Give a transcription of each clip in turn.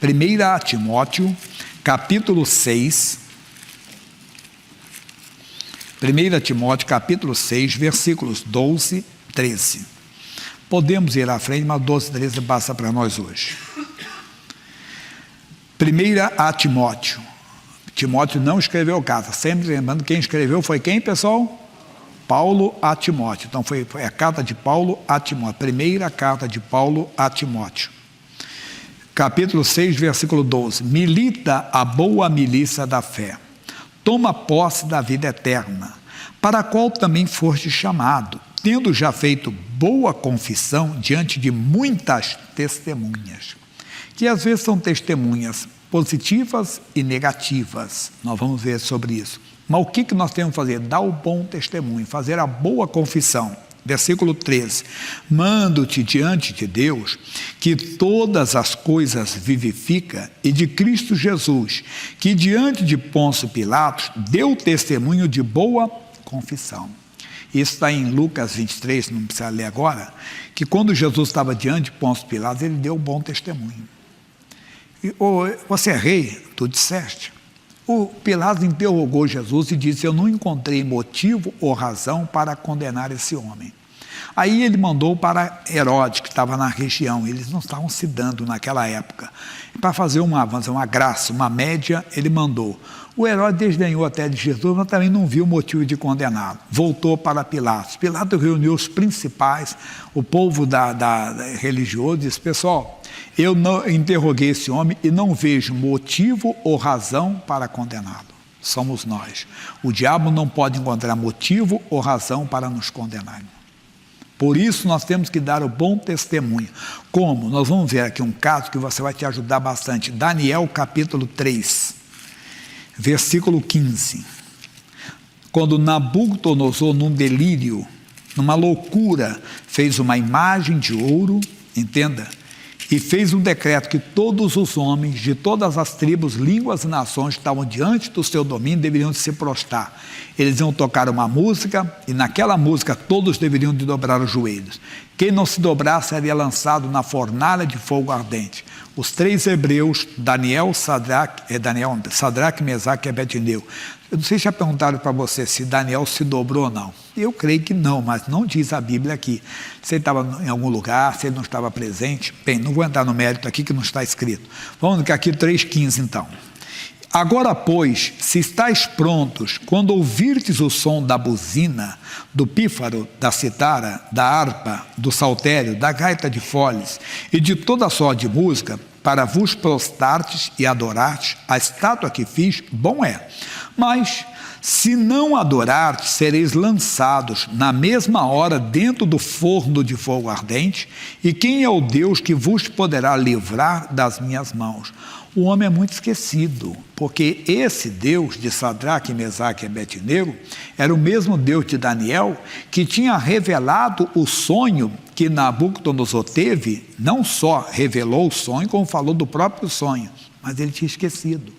1 Timóteo, capítulo 6. 1 Timóteo, capítulo 6, versículos 12, 13. Podemos ir à frente, mas 12, 13 passa para nós hoje. 1 Timóteo. Timóteo não escreveu carta. Sempre lembrando, quem escreveu foi quem, pessoal? Paulo a Timóteo. Então foi a carta de Paulo a Timóteo. Primeira carta de Paulo a Timóteo. Capítulo 6, versículo 12. Milita a boa milícia da fé. Toma posse da vida eterna, para a qual também foste chamado, tendo já feito boa confissão diante de muitas testemunhas. Que às vezes são testemunhas positivas e negativas. Nós vamos ver sobre isso. Mas o que nós temos que fazer? Dar o bom testemunho, fazer a boa confissão. Versículo 13. Mando-te diante de Deus, que todas as coisas vivifica, e de Cristo Jesus, que diante de Pôncio Pilatos deu testemunho de boa confissão. Isso está em Lucas 23, não precisa ler agora, que quando Jesus estava diante de Pôncio Pilatos, ele deu bom testemunho. Você é rei? Tu disseste. O Pilatos interrogou Jesus e disse: eu não encontrei motivo ou razão para condenar esse homem. Aí ele mandou para Herodes, que estava na região. Eles não estavam se dando naquela época. Para fazer uma graça, uma média, ele mandou. O Herodes desdenhou até de Jesus, mas também não viu motivo de condená-lo. Voltou para Pilatos. Pilatos reuniu os principais, o povo religioso, e disse: pessoal, eu não interroguei esse homem e não vejo motivo ou razão para condená-lo. Somos nós. O diabo não pode encontrar motivo ou razão para nos condenar. Por isso nós temos que dar o bom testemunho. Como? Nós vamos ver aqui um caso que você vai te ajudar bastante. Daniel capítulo 3, versículo 15. Quando Nabucodonosor, num delírio, numa loucura, fez uma imagem de ouro, entenda, e fez um decreto que todos os homens de todas as tribos, línguas e nações que estavam diante do seu domínio deveriam se prostrar. Eles iam tocar uma música e naquela música todos deveriam de dobrar os joelhos. Quem não se dobrasse seria lançado na fornalha de fogo ardente. Os três hebreus, Sadraque, Mesaque e Abednego. Eu não sei se já perguntaram para você se Daniel se dobrou ou não. Eu creio que não, mas não diz a Bíblia aqui. Se ele estava em algum lugar, se ele não estava presente. Bem, não vou entrar no mérito aqui que não está escrito. Vamos aqui 3,15 então. Agora, pois, se estáis prontos, quando ouvirdes o som da buzina, do pífaro, da citara, da harpa, do saltério, da gaita de foles e de toda sorte de música, para vos prostartes e adorartes a estátua que fiz, bom é. Mas, se não adorartes, sereis lançados na mesma hora dentro do forno de fogo ardente, e quem é o Deus que vos poderá livrar das minhas mãos? O homem é muito esquecido, porque esse Deus de Sadraque, Mesaque e Abednego era o mesmo Deus de Daniel, que tinha revelado o sonho que Nabucodonosor teve. Não só revelou o sonho, como falou do próprio sonho, mas ele tinha esquecido.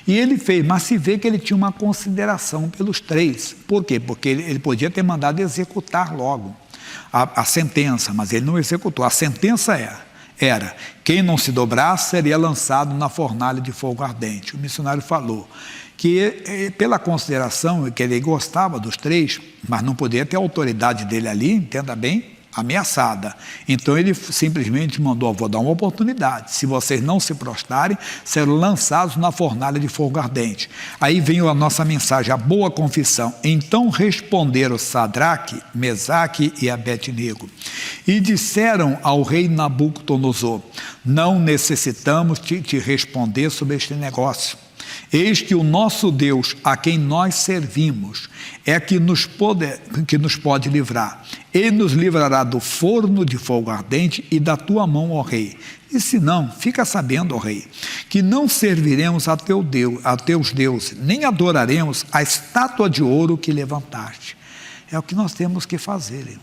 E ele fez, mas se vê que ele tinha uma consideração pelos três. Por quê? Porque ele podia ter mandado executar logo a sentença, mas ele não executou. A sentença era: quem não se dobrasse seria lançado na fornalha de fogo ardente. O missionário falou que, pela consideração, que ele gostava dos três, mas não podia ter a autoridade dele ali, entenda bem, ameaçada. Então ele simplesmente mandou: vou dar uma oportunidade, se vocês não se prostrarem, serão lançados na fornalha de fogo ardente. Aí vem a nossa mensagem, a boa confissão. Então responderam Sadraque, Mesaque e Abednego, e disseram ao rei Nabucodonosor: não necessitamos te responder sobre este negócio. Eis que o nosso Deus, a quem nós servimos, é que nos pode livrar. Ele nos livrará do forno de fogo ardente e da tua mão, ó rei. E se não, fica sabendo, ó rei, que não serviremos a teus deuses, nem adoraremos a estátua de ouro que levantaste. É o que nós temos que fazer.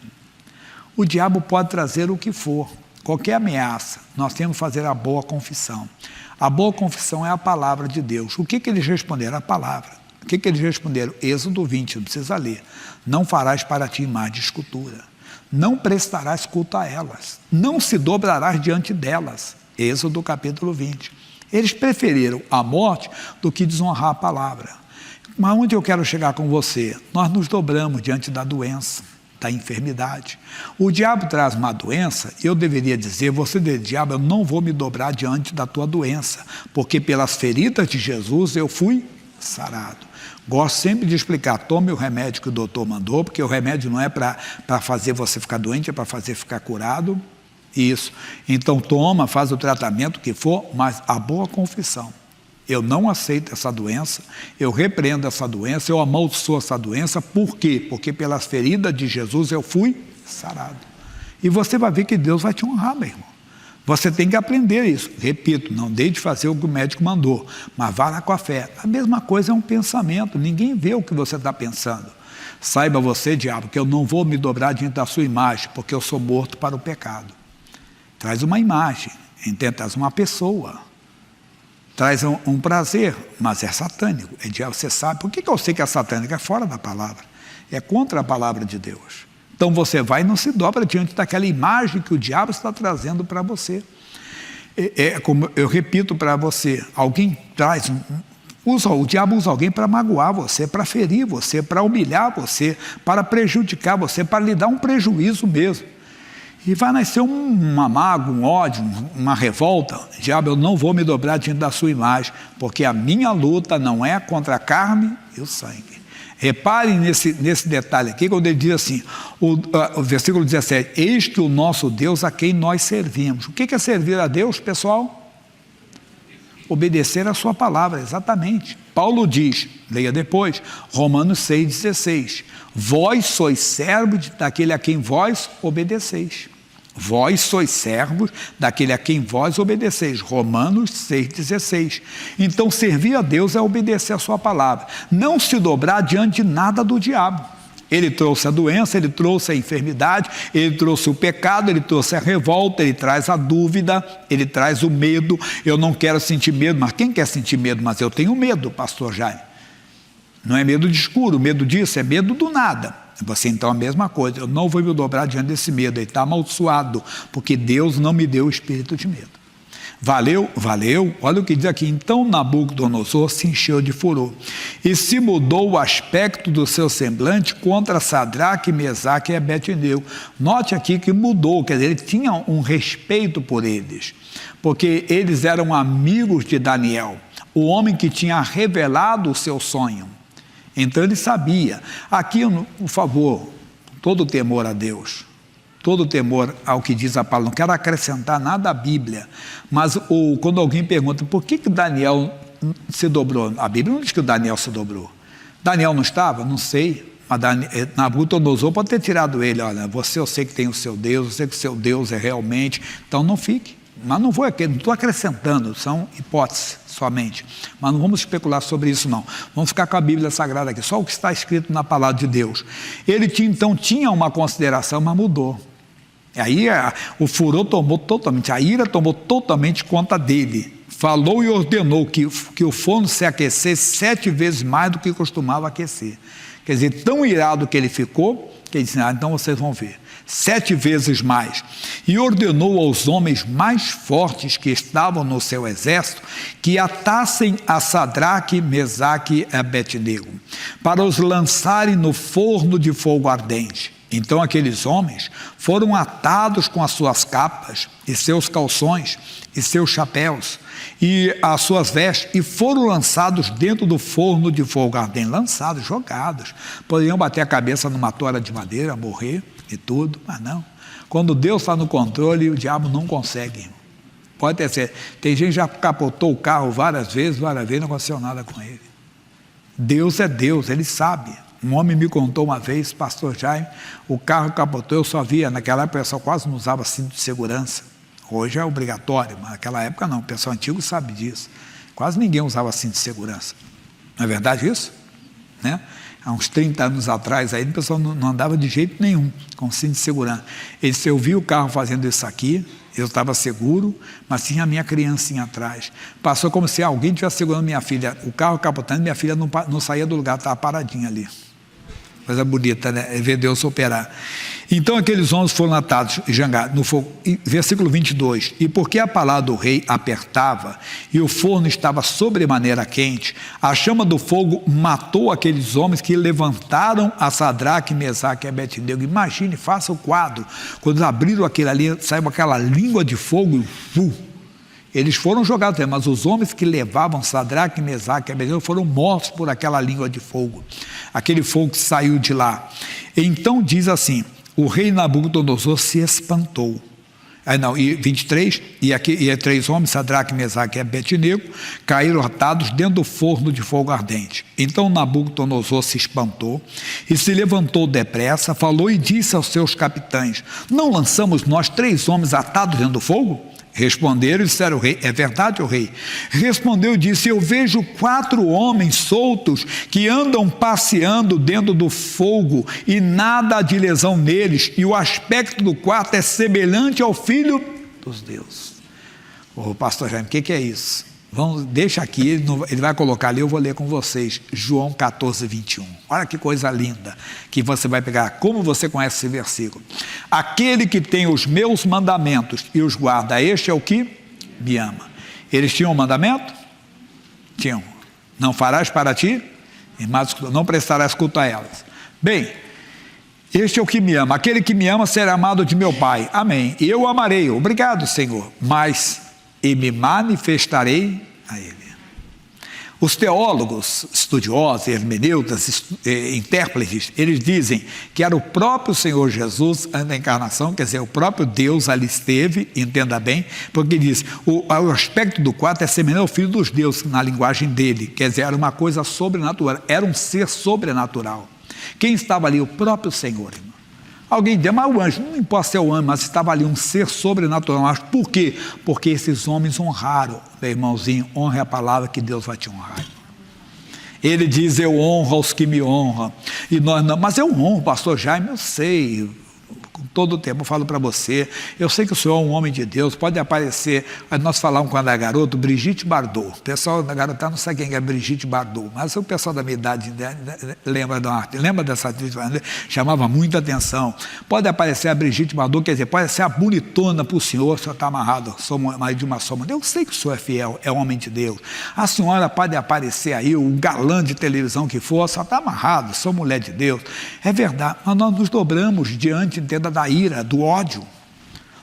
O diabo pode trazer o que for, qualquer ameaça. Nós temos que fazer a boa confissão. A boa confissão é a palavra de Deus. O que eles responderam? A palavra. O que eles responderam? Êxodo 20, não precisa ler. Não farás para ti imagem de escultura. Não prestarás culto a elas. Não se dobrarás diante delas. Êxodo capítulo 20. Eles preferiram a morte do que desonrar a palavra. Mas onde eu quero chegar com você? Nós nos dobramos diante da doença, da enfermidade. O diabo traz uma doença, eu deveria dizer, você, diabo, eu não vou me dobrar diante da tua doença, porque pelas feridas de Jesus eu fui sarado. Gosto sempre de explicar, tome o remédio que o doutor mandou, porque o remédio não é para fazer você ficar doente, é para fazer ficar curado. Isso. Então toma, faz o tratamento que for, mas a boa confissão. Eu não aceito essa doença, eu repreendo essa doença, eu amaldiçoo essa doença. Por quê? Porque pelas feridas de Jesus eu fui sarado. E você vai ver que Deus vai te honrar, meu irmão. Você tem que aprender isso. Repito, não deixe de fazer o que o médico mandou, mas vá lá com a fé. A mesma coisa é um pensamento, ninguém vê o que você está pensando. Saiba você, diabo, que eu não vou me dobrar diante da sua imagem, porque eu sou morto para o pecado. Traz uma imagem, traz uma pessoa, traz um prazer, mas é satânico. É diabo, você sabe. Por que eu sei que é satânico? É fora da palavra, é contra a palavra de Deus. Então você vai e não se dobra diante daquela imagem que o diabo está trazendo para você. Como eu repito para você, alguém traz, o diabo usa alguém para magoar você, para ferir você, para humilhar você, para prejudicar você, para lhe dar um prejuízo mesmo. E vai nascer uma mágoa, um ódio, uma revolta. Diabo, eu não vou me dobrar diante da sua imagem, porque a minha luta não é contra a carne e o sangue. Reparem nesse detalhe aqui, quando ele diz assim, o versículo 17, eis que o nosso Deus a quem nós servimos. O que é servir a Deus, pessoal? Obedecer a sua palavra, exatamente. Paulo diz, leia depois, Romanos 6,16, vós sois servos daquele a quem vós obedeceis. Vós sois servos daquele a quem vós obedeceis. Romanos 6,16. Então, servir a Deus é obedecer a sua palavra. Não se dobrar diante de nada do diabo. Ele trouxe a doença, ele trouxe a enfermidade, ele trouxe o pecado, ele trouxe a revolta, ele traz a dúvida, ele traz o medo. Eu não quero sentir medo, mas quem quer sentir medo? Mas eu tenho medo, pastor Jaime. Não é medo de escuro, medo disso, é medo do nada. Você então a mesma coisa, eu não vou me dobrar diante desse medo, ele está amaldiçoado, porque Deus não me deu o espírito de medo. Valeu? Olha o que diz aqui, então Nabucodonosor se encheu de furor, e se mudou o aspecto do seu semblante contra Sadraque, Mesaque e Abednego. Note aqui que mudou, quer dizer, ele tinha um respeito por eles, porque eles eram amigos de Daniel, o homem que tinha revelado o seu sonho. Então ele sabia. Aqui, por favor, todo temor a Deus, todo temor ao que diz a palavra, não quero acrescentar nada à Bíblia, mas quando alguém pergunta por que Daniel se dobrou, a Bíblia não diz que o Daniel se dobrou. Daniel não estava? Não sei, mas Nabucodonosor pode ter tirado ele, olha, você eu sei que tem o seu Deus, eu sei que o seu Deus é realmente, então não fique. Mas não estou acrescentando, são hipóteses somente. Mas não vamos especular sobre isso não. Vamos ficar com a Bíblia Sagrada aqui, só o que está escrito na palavra de Deus. Ele então tinha uma consideração, mas mudou. E aí o furor tomou totalmente, a ira tomou totalmente conta dele. Falou e ordenou que o forno se aquecesse 7 vezes mais do que costumava aquecer. Quer dizer, tão irado que ele ficou, que ele disse, então vocês vão ver. 7 vezes mais, e ordenou aos homens mais fortes que estavam no seu exército que atassem a Sadraque, Mesaque e Abednego, para os lançarem no forno de fogo ardente. Então aqueles homens foram atados com as suas capas, e seus calções, e seus chapéus, e as suas vestes, e foram lançados dentro do forno de fogo ardente, lançados, jogados. Poderiam bater a cabeça numa tora de madeira, morrer, e tudo, mas não. Quando Deus está no controle, o diabo não consegue. Pode ter certeza. Tem gente que já capotou o carro várias vezes, não aconteceu nada com ele. Deus é Deus, ele sabe. Um homem me contou uma vez, pastor Jaime, o carro capotou, eu só via, naquela época o pessoal quase não usava cinto de segurança. Hoje é obrigatório, mas naquela época não, o pessoal antigo sabe disso. Quase ninguém usava cinto de segurança. Não é verdade isso? Né? Há uns 30 anos atrás, aí, o pessoal não andava de jeito nenhum com cinto de segurança. Eu vi o carro fazendo isso aqui, eu estava seguro, mas tinha a minha criancinha atrás. Passou como se alguém estivesse segurando minha filha. O carro capotando, minha filha não saía do lugar, estava paradinha ali. Coisa bonita, né? É ver Deus operar. Então aqueles homens foram atados no fogo. Versículo 22. E porque a palavra do rei apertava, e o forno estava sobremaneira quente, a chama do fogo matou aqueles homens que levantaram a Sadraque, Mesaque e Abednego. Imagine, faça o quadro. Quando abriram aquele ali, saiu aquela língua de fogo, eles foram jogados, mas os homens que levavam Sadraque, Mesaque e Abednego foram mortos por aquela língua de fogo. Aquele fogo que saiu de lá. Então diz assim: o rei Nabucodonosor se espantou. E 23, e 3 homens, Sadraque, Mesaque e Abednego, caíram atados dentro do forno de fogo ardente. Então Nabucodonosor se espantou e se levantou depressa, falou e disse aos seus capitães: não lançamos nós 3 homens atados dentro do fogo? Responderam e disseram ao rei: é verdade, ó rei. Respondeu e disse: eu vejo 4 homens soltos que andam passeando dentro do fogo e nada há de lesão neles, e o aspecto do quarto é semelhante ao filho dos deuses. Ô pastor Jaime, o que é isso? Deixa aqui, ele vai colocar ali, eu vou ler com vocês, João 14, 21. Olha que coisa linda, que você vai pegar, como você conhece esse versículo. Aquele que tem os meus mandamentos e os guarda, este é o que me ama. Eles tinham um mandamento? Tinham. Não farás para ti, não prestarás culto a elas. Bem, este é o que me ama. Aquele que me ama será amado de meu Pai. Amém. E eu o amarei. Obrigado, Senhor. E me manifestarei a ele. Os teólogos, estudiosos, hermeneutas, intérpretes, eles dizem que era o próprio Senhor Jesus na encarnação, quer dizer, o próprio Deus ali esteve, entenda bem, porque diz, o aspecto do quarto é semelhante ao Filho dos Deuses, na linguagem dele, quer dizer, era uma coisa sobrenatural, era um ser sobrenatural. Quem estava ali? O próprio Senhor, irmão. Alguém diz, mas o anjo, não importa se é o anjo, mas estava ali um ser sobrenatural. Mas por quê? Porque esses homens honraram, meu irmãozinho, honre a palavra que Deus vai te honrar. Ele diz, eu honro aos que me honram. E nós não, mas eu honro, pastor Jaime, eu sei, com todo o tempo eu falo para você, eu sei que o senhor é um homem de Deus, pode aparecer, nós falamos quando era garoto, Brigitte Bardot, o pessoal da garota não sabe quem é Brigitte Bardot, mas o pessoal da minha idade lembra dessa atriz, chamava muita atenção. Pode aparecer a Brigitte Bardot, quer dizer, pode ser a bonitona para o senhor está amarrado, sou marido de uma só mulher, eu sei que o senhor é fiel, é homem de Deus. A senhora pode aparecer aí, o galã de televisão que for, só está amarrado, sou mulher de Deus. É verdade, mas nós nos dobramos diante, entenda, da ira, do ódio.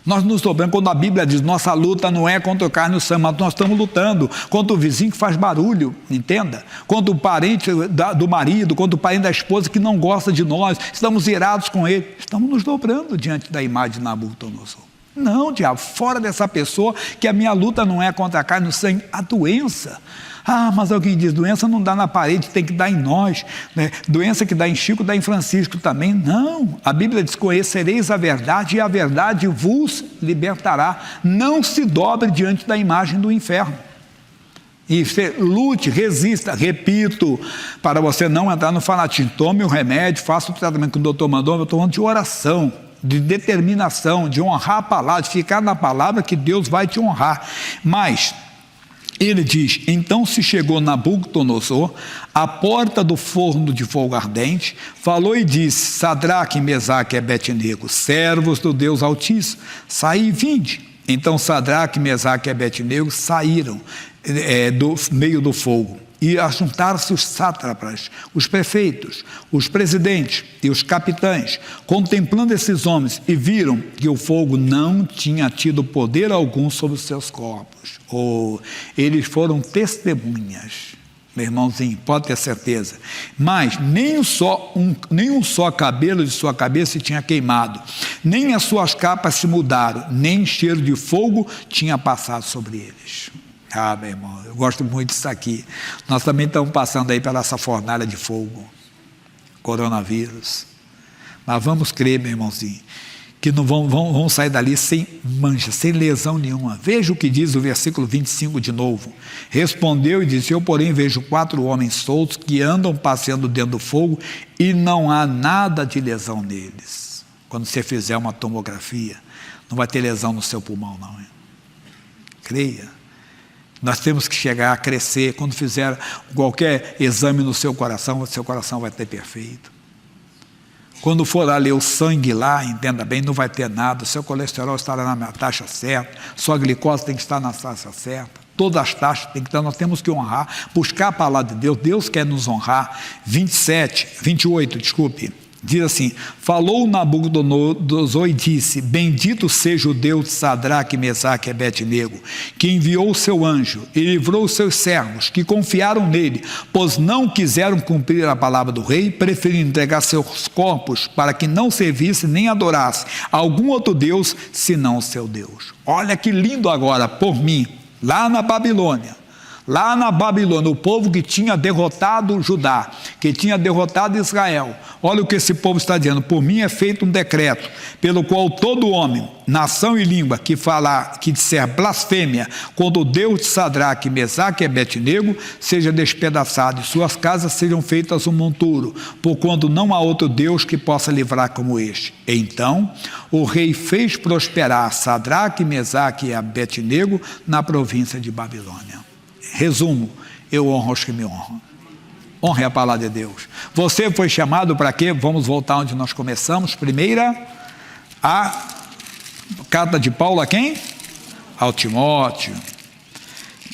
Nós nos dobramos quando a Bíblia diz, nossa luta não é contra o carne e o sangue, mas nós estamos lutando contra o vizinho que faz barulho, entenda? Contra o parente do marido, contra o parente da esposa que não gosta de nós, estamos irados com ele, estamos nos dobrando diante da imagem de Nabucodonosor. Não, diabo, fora dessa pessoa, que a minha luta não é contra a carne e o sangue, a doença. Ah, mas alguém diz, doença não dá na parede, tem que dar em nós, né? Doença que dá em Chico, dá em Francisco também. Não, a Bíblia diz, conhecereis a verdade e a verdade vos libertará. Não se dobre diante da imagem do inferno. E você lute, resista, repito, para você não entrar no fanatismo. Tome o remédio, faça o tratamento que o doutor mandou, eu estou falando de oração, de determinação, de honrar a palavra, de ficar na palavra que Deus vai te honrar. Mas ele diz, então se chegou Nabucodonosor à porta do forno de fogo ardente, falou e disse, Sadraque, Mesaque e Abednego, servos do Deus Altíssimo, saí e vinde. Então Sadraque, Mesaque e Abednego saíram do meio do fogo. E ajuntaram-se os sátrapas, os prefeitos, os presidentes e os capitães, contemplando esses homens, e viram que o fogo não tinha tido poder algum sobre os seus corpos. Eles foram testemunhas, meu irmãozinho, pode ter certeza. Mas nem um só cabelo de sua cabeça se tinha queimado, nem as suas capas se mudaram, nem cheiro de fogo tinha passado sobre eles. Ah, meu irmão, eu gosto muito disso aqui. Nós também estamos passando aí pela essa fornalha de fogo, coronavírus. Mas vamos crer, meu irmãozinho, que não vão sair dali sem mancha, sem lesão nenhuma. Veja o que diz o versículo 25 de novo. Respondeu e disse, eu porém vejo 4 homens soltos que andam passeando dentro do fogo e não há nada de lesão neles. Quando você fizer uma tomografia, não vai ter lesão no seu pulmão, não. Hein? Creia. Nós temos que chegar a crescer. Quando fizer qualquer exame no seu coração vai ter perfeito. Quando for a ler o sangue lá, entenda bem, não vai ter nada, seu colesterol estará na taxa certa, sua glicose tem que estar na taxa certa, todas as taxas tem que estar, nós temos que honrar, buscar a palavra de Deus, Deus quer nos honrar. 28, diz assim: falou Nabucodonosor e disse: bendito seja o Deus de Sadraque, Mesaque e Abednego, que enviou o seu anjo e livrou os seus servos, que confiaram nele, pois não quiseram cumprir a palavra do rei, preferindo entregar seus corpos para que não servisse nem adorasse algum outro Deus, senão o seu Deus. Olha que lindo agora, por mim, lá na Babilônia, o povo que tinha derrotado Judá, que tinha derrotado Israel, olha o que esse povo está dizendo: por mim é feito um decreto, pelo qual todo homem, nação e língua que disser blasfêmia contra o Deus de Sadraque, Mesaque e Abednego, seja despedaçado, e suas casas sejam feitas um monturo, porquanto não há outro Deus que possa livrar como este. Então o rei fez prosperar Sadraque, Mesaque e Abednego na província de Babilônia. Resumo: eu honro os que me honram. Honre a palavra de Deus. Você foi chamado para quê? Vamos voltar onde nós começamos. Primeira, a carta de Paulo a quem? Ao Timóteo.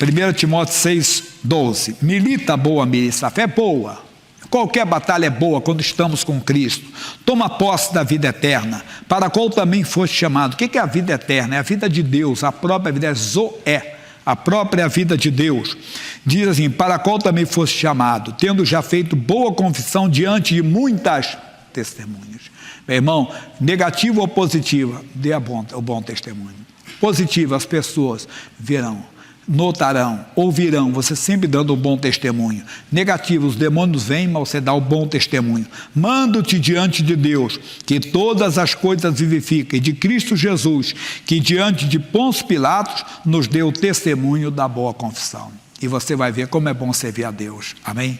1 Timóteo 6,12. Milita a boa milícia. A fé é boa. Qualquer batalha é boa quando estamos com Cristo. Toma posse da vida eterna, para a qual também foste chamado. O que é a vida eterna? É a vida de Deus, a própria vida, é Zoé, a própria vida de Deus. Diz assim: para a qual também foste chamado, tendo já feito boa confissão diante de muitas testemunhas. Meu irmão, negativa ou positiva, dê o bom testemunho. Positiva, as pessoas verão, notarão, ouvirão, você sempre dando um bom testemunho. Negativo, os demônios vêm, mas você dá o bom testemunho. Mando-te diante de Deus, que todas as coisas vivifica, e de Cristo Jesus, que diante de Pôncio Pilatos nos deu o testemunho da boa confissão. E você vai ver como é bom servir a Deus. Amém?